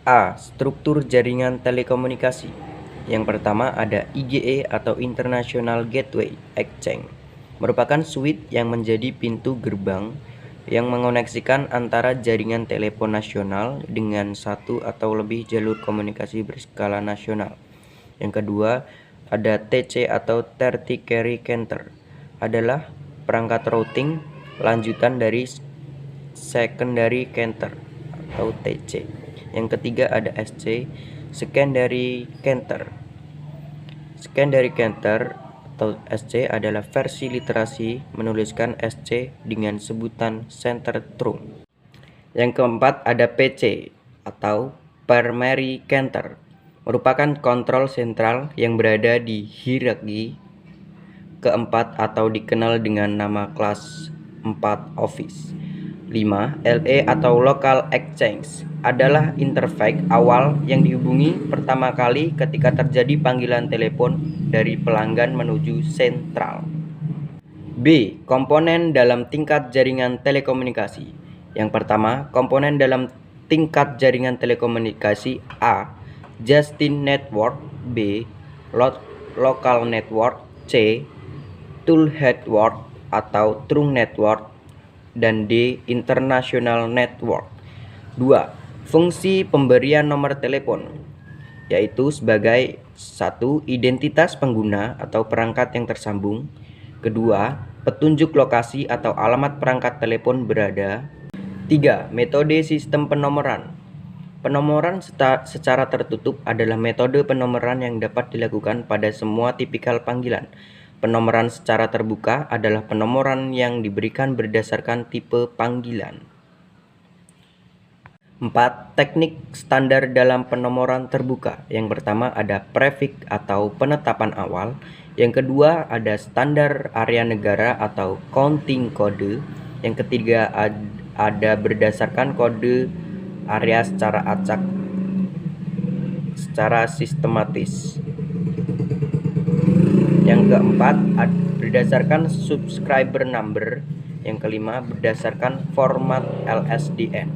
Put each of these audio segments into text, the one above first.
A. Struktur jaringan telekomunikasi. Yang pertama ada IGE atau International Gateway Exchange, merupakan suite yang menjadi pintu gerbang yang mengoneksikan antara jaringan telepon nasional dengan satu atau lebih jalur komunikasi berskala nasional. Yang kedua ada TC atau Tertiary Counter, adalah perangkat routing lanjutan dari Secondary Counter atau TC. Yang ketiga ada SC, Secondary Counter. Secondary Counter atau SC adalah versi literasi menuliskan SC dengan sebutan center trunk. Yang keempat ada PC atau Primary Counter, merupakan kontrol sentral yang berada di hierarki keempat atau dikenal dengan nama kelas 4 Office. 5. LE atau Local Exchange adalah interface awal yang dihubungi pertama kali ketika terjadi panggilan telepon dari pelanggan menuju sentral. B. Komponen dalam tingkat jaringan telekomunikasi. Yang pertama, komponen dalam tingkat jaringan telekomunikasi A. Just-in Network. B. Local Network. C. Tool Network atau Trunk Network. Dan D. International Network. 2. Fungsi pemberian nomor telepon, yaitu sebagai 1. Identitas pengguna atau perangkat yang tersambung. Kedua, petunjuk lokasi atau alamat perangkat telepon berada. 3. Metode sistem penomoran. Penomoran secara tertutup adalah metode penomoran yang dapat dilakukan pada semua tipikal panggilan. Penomoran secara terbuka adalah penomoran yang diberikan berdasarkan tipe panggilan. 4. Teknik standar dalam penomoran terbuka. Yang pertama ada prefix atau penetapan awal. Yang kedua ada standar area negara atau counting kode. Yang ketiga ada berdasarkan kode area secara acak secara sistematis. Yang keempat berdasarkan subscriber number. Yang kelima berdasarkan format LSDN.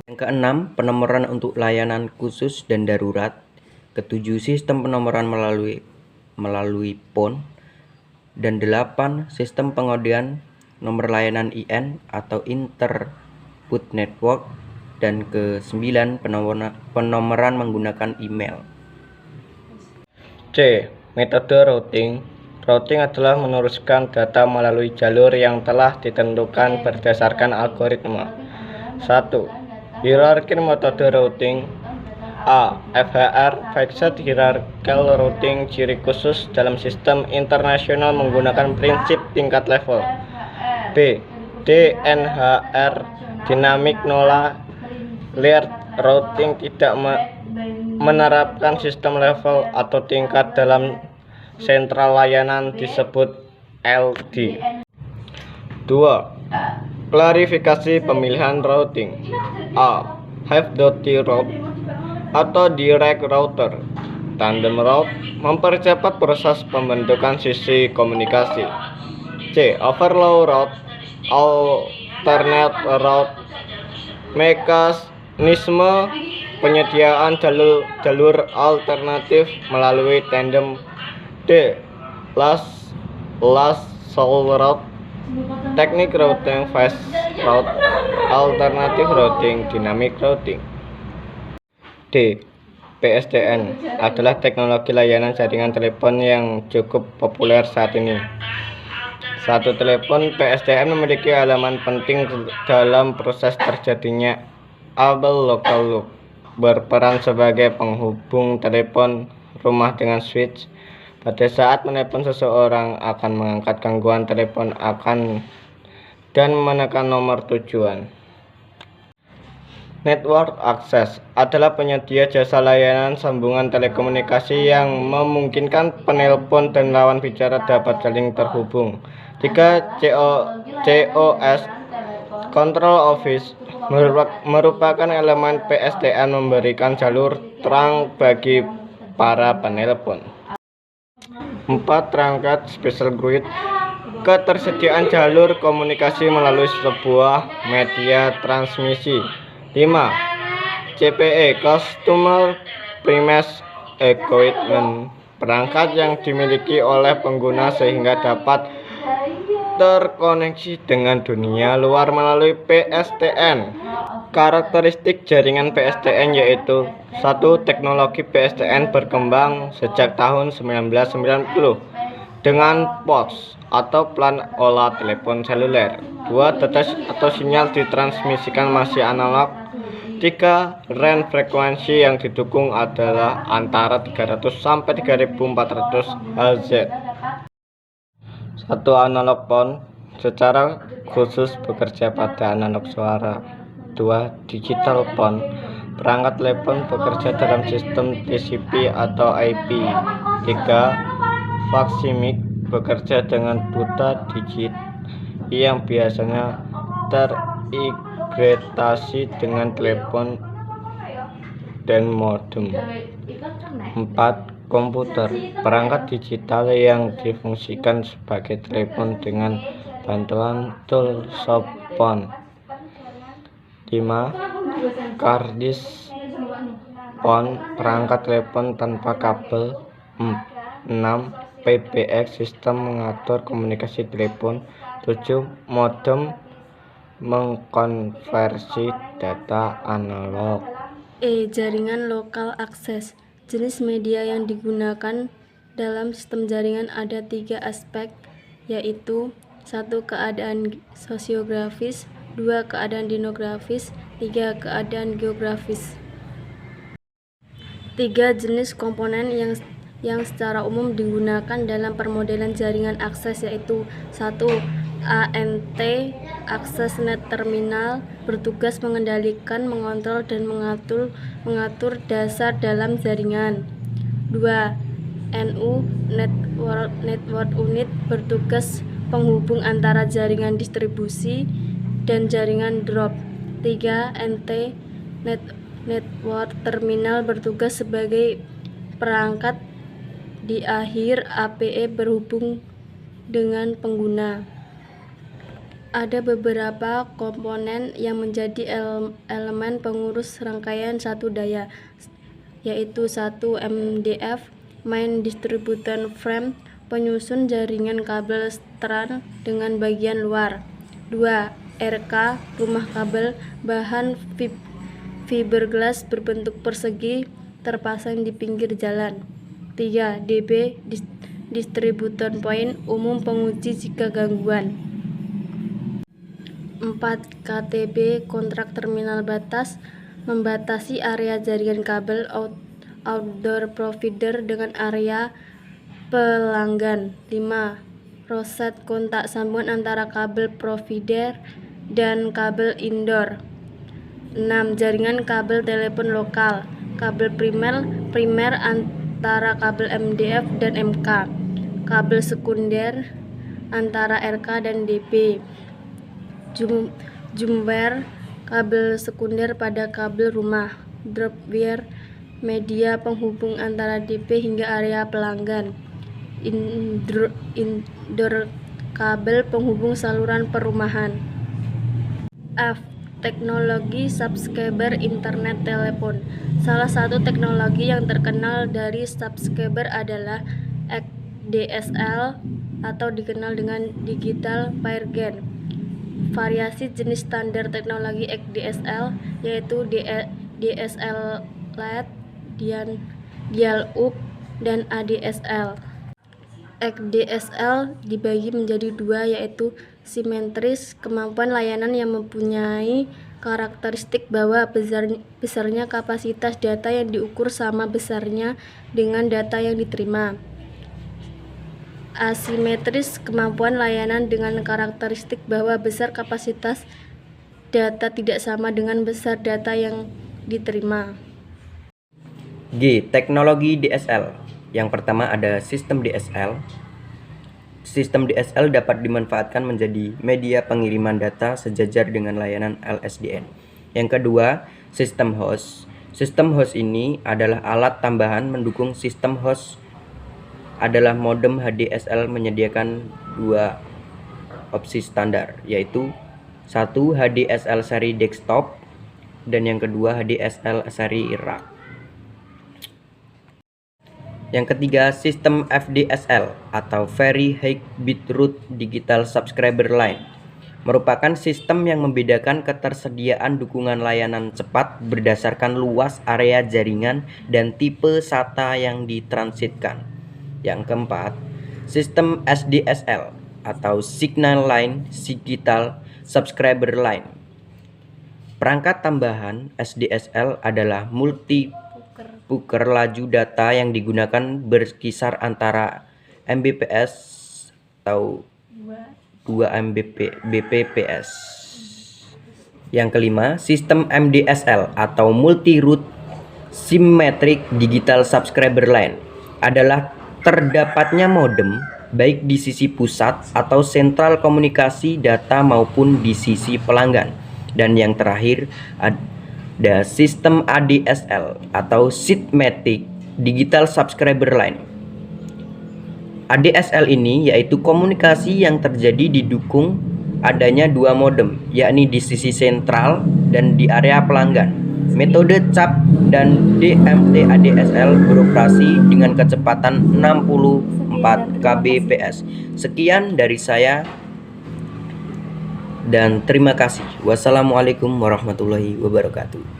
Yang keenam penomoran untuk layanan khusus dan darurat. Ketujuh sistem penomoran melalui phone. Dan 8 sistem pengodean nomor layanan IN atau Interput Network. Dan ke-9 penomoran menggunakan email. C. Metode routing. Routing adalah meneruskan data melalui jalur yang telah ditentukan berdasarkan algoritma. 1. Hierarchy metode routing. A. FHR Fixed Hierarchical Routing, ciri khusus dalam sistem internasional menggunakan prinsip tingkat level. B. DNHR Dynamic Non-Layered Routing, tidak menerapkan sistem level atau tingkat dalam sentral layanan, disebut LD. 2. Klarifikasi pemilihan routing. A. Half-duty route atau direct router. Tandem route mempercepat proses pembentukan sisi komunikasi. C. Overload route, alternate route, mekanisme penyediaan jalur alternatif melalui tandem. D. Last soul route, teknik routing, fast route, alternative routing, dynamic routing. D. PSTN adalah teknologi layanan jaringan telepon yang cukup populer saat ini. Satu telepon PSTN memiliki elemen penting dalam proses terjadinya Abel Local Loop, berperan sebagai penghubung telepon rumah dengan switch. Pada saat menelepon, seseorang akan mengangkat gangguan telepon dan menekan nomor tujuan. Network access adalah penyedia jasa layanan sambungan telekomunikasi yang memungkinkan penelpon dan lawan bicara dapat saling terhubung. Jika COS Control Office merupakan elemen PSTN memberikan jalur terang bagi para penelpon. 4. Perangkat Special Grid, ketersediaan jalur komunikasi melalui sebuah media transmisi. 5. CPE Customer Premise Equipment, perangkat yang dimiliki oleh pengguna sehingga dapat terkoneksi dengan dunia luar melalui PSTN. Karakteristik jaringan PSTN yaitu: 1. Teknologi PSTN berkembang sejak tahun 1990 dengan POTS atau plan olah telepon seluler. 2. Data atau sinyal ditransmisikan masih analog. 3. Range frekuensi yang didukung adalah antara 300 sampai 3400 Hz. 1. Analog phone secara khusus bekerja pada analog suara. 2. Digital phone, perangkat telepon bekerja dalam sistem TCP atau IP. 3. Faximic, bekerja dengan buta digit yang biasanya terintegrasi dengan telepon dan modem. 4. Komputer, perangkat digital yang difungsikan sebagai telepon dengan bantuan tool soft phone. 5. Cordless phone, perangkat telepon tanpa kabel. 6. PBX, sistem mengatur komunikasi telepon. 7. Modem, mengkonversi data analog. Jaringan lokal akses. Jenis media yang digunakan dalam sistem jaringan ada 3 aspek, yaitu 1. Keadaan sosiografis, 2. Keadaan demografis, 3. Keadaan geografis. 3 jenis komponen yang secara umum digunakan dalam permodelan jaringan akses yaitu 1. ANT, Access Net Terminal, bertugas mengendalikan, mengontrol, dan mengatur dasar dalam jaringan. 2. NU, Network Unit, bertugas penghubung antara jaringan distribusi dan jaringan drop. 3. NT, Network Terminal, bertugas sebagai perangkat di akhir APE berhubung dengan pengguna. Ada beberapa komponen yang menjadi elemen pengurus rangkaian satu daya, yaitu 1. MDF, Main Distribution Frame, penyusun jaringan kabel strand dengan bagian luar. 2. RK, rumah kabel, bahan fiberglass berbentuk persegi, terpasang di pinggir jalan. 3. DB, Distribution Point, umum penguji jika gangguan. 4. KTB, kontrak terminal batas, membatasi area jaringan kabel outdoor provider dengan area pelanggan. 5. Roset, kontak sambungan antara kabel provider dan kabel indoor. 6. Jaringan kabel telepon lokal, kabel primer antara kabel MDF dan MK, kabel sekunder antara RK dan DB. Jumper, kabel sekunder pada kabel rumah. Drop wire, media penghubung antara DP hingga area pelanggan. Indoor, kabel penghubung saluran perumahan. F. Teknologi subscriber internet telepon. Salah satu teknologi yang terkenal dari subscriber adalah XDSL atau dikenal dengan Digital Pairgain. Variasi jenis standar teknologi XDSL yaitu DSL Lite, Dial-up, dan ADSL. XDSL dibagi menjadi 2, yaitu simetris, kemampuan layanan yang mempunyai karakteristik bahwa besarnya kapasitas data yang diukur sama besarnya dengan data yang diterima. Asimetris, kemampuan layanan dengan karakteristik bahwa besar kapasitas data tidak sama dengan besar data yang diterima. G. Teknologi DSL. Yang pertama ada sistem DSL. Sistem DSL dapat dimanfaatkan menjadi media pengiriman data sejajar dengan layanan LSDN. Yang kedua, sistem host. Sistem host ini adalah alat tambahan mendukung sistem host adalah modem HDSL menyediakan 2 opsi standar, yaitu 1. HDSL seri desktop dan yang kedua HDSL seri rak. Yang ketiga, sistem VDSL atau Very High Bitrate Digital Subscriber Line merupakan sistem yang membedakan ketersediaan dukungan layanan cepat berdasarkan luas area jaringan dan tipe SATA yang ditransitkan. Yang keempat, sistem SDSL atau Signal Line Digital Subscriber Line. Perangkat tambahan SDSL adalah multi puker laju data yang digunakan berkisar antara Mbps atau 2 Mbps. Yang kelima, sistem MDSL atau Multi Route Symmetric Digital Subscriber Line adalah terdapatnya modem baik di sisi pusat atau sentral komunikasi data maupun di sisi pelanggan. Dan yang terakhir ada sistem ADSL atau Symmetric Digital Subscriber Line. ADSL ini yaitu komunikasi yang terjadi didukung adanya dua modem, yakni di sisi sentral dan di area pelanggan. Metode CAP dan DMT ADSL beroperasi dengan kecepatan 64 kbps. Sekian dari saya dan terima kasih. Wassalamualaikum warahmatullahi wabarakatuh.